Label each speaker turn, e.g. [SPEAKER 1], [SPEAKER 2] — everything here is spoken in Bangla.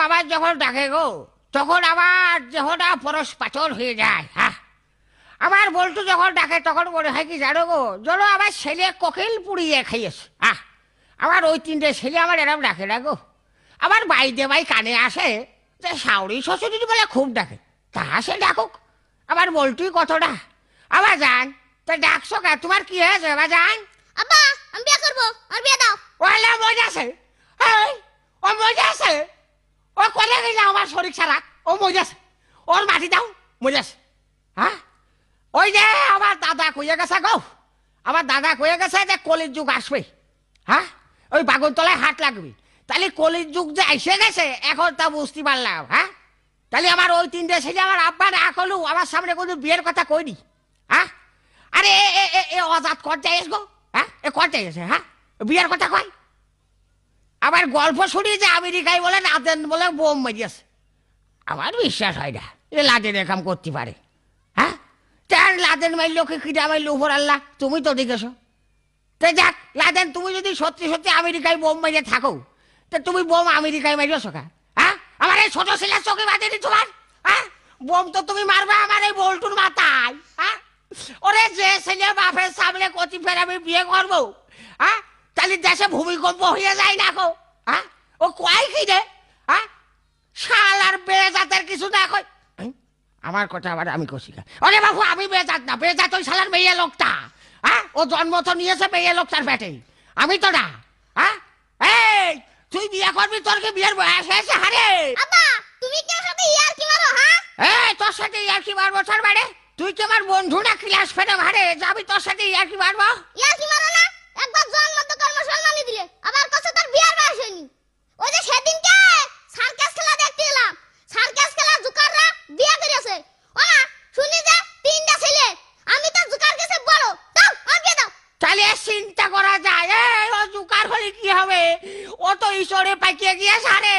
[SPEAKER 1] আবার যখন ডাকে গো তখন আমার দেহটা পরশ পাথর হয়ে যায়। হ্যাঁ, আমার বল্টু যখন ডাকে তখন মনে হয় কি জানো গো, যেন আমার ছেলে কোকিল পুড়িয়ে খাইয়েছে। আমার ওই 3টে ছেলে আমার এরম ডাকে না গো। আমার বাইদে ভাই কানে আসে যে শাওরি শ্বশুরি বলে খুব ডাকে, তা সে ডাকুক, আমার বল্টুই কতটা। আবার যান তা ডাকছো কে, তোমার কি হয়েছে বা যান?
[SPEAKER 2] আব্বা আমি বিয়ে করবো, আর বিয়ে দাও।
[SPEAKER 1] ওলা মজা আছে, ও মজা আছে, ও কোথায় গেছে আমার শরীর ছাড়া, ও মজা আছে, ওর মাটি দাও, মজা আছে। হ্যাঁ, ওই যে আমার দাদা কইয়ে গেছে গো, আমার দাদা কইয়ে গেছে যে কলির যুগ আসবে। হ্যাঁ, ওই বাগুনতলায় হাট লাগবে, তাহলে কলির যুগ যে এসে গেছে এখন তা বুঝতে পারলাম। হ্যাঁ, তাহলে আমার ওই 3টে ছেলে আমার আব্বা না করলু আমার সামনে কোনো বিয়ের কথা কইনি। হ্যাঁ, আরে এ অজাত করতে এস গো। হ্যাঁ, এ করতে এসে, হ্যাঁ বিয়ের কথা কয়। আবার গল্প শুনি যে আমেরিকায় বলে লাদেন বলে বোম মারিয়েছে, আমার বিশ্বাস হয় না এ লাদেন এরকম করতে পারে। হ্যাঁ, তার লাদেন মারল কি কিনা মারল উপর আল্লাহ, তুমি তো দেখেছো। তো যাক, লাদেন তুমি যদি সত্যি সত্যি আমেরিকায় বোম মারিয়ে থাকো, তো তুমি বোম আমেরিকায় মারিয়েছো কা? হ্যাঁ, আমার এই ছোট ছেলের চোখে বাঁধেনি তোমার? হ্যাঁ, বোম তো তুমি মারবে আমার এই বল্টুর মাথায়। হ্যাঁ, ওরে যে ছেলে বাপের সামনে কতি ফের আমি বিয়ে করবো, হ্যাঁ তাহলে দেশে ভূমিকম্প হয়ে যায় না গো। হ্যাঁ, ও কয় কি রে? হ্যাঁ, শাল আর বেজাতের কিছু না কই। আমার কথা আবার আমি কষি খা, ওরে বাবু আমি বেজাত না, বেজাত ওই শালার মেয়ে লোকটা। হ্যাঁ, ও জন্ম তো নিয়েছে মেয়ে লোকটার পেটে, আমি তো না। হ্যাঁ, এই তুই বিয়ে করবি, তোর কি বিয়ের বয়স হয়েছে? হারে
[SPEAKER 2] আব্বা তুমি কি আমার সাথে ইয়ার কি মারো? হ্যাঁ,
[SPEAKER 1] এই তোর সাথে ইয়ার কি মারবো? তোর বাড়ে তুই কি আমার বন্ধু না ক্লাস ফেলে ভারে যাবি তোর সাথে ইয়ার কি মারবো?
[SPEAKER 2] ইয়ার কি মারো না? একবার জন্ম তো কর্ম সম্মানী দিলে, আবার কাছে তার বিয়ার বয়স হয়নি। ওই যে সেদিনকে সার্কাস খেলা দেখতে গেলাম, সার্কাস খেলা জুকাররা বিয়ে করেছে। ও মা শুনি যে 3টা ছেলে, আমি তো জুকার কাছে বড়, দাও আর বিয়ে দাও।
[SPEAKER 1] তাহলে চিন্তা করা যায়, ও জুকার হলে কি হবে, ও তো ঈশ্বরে পাকিয়ে গিয়ে সারে।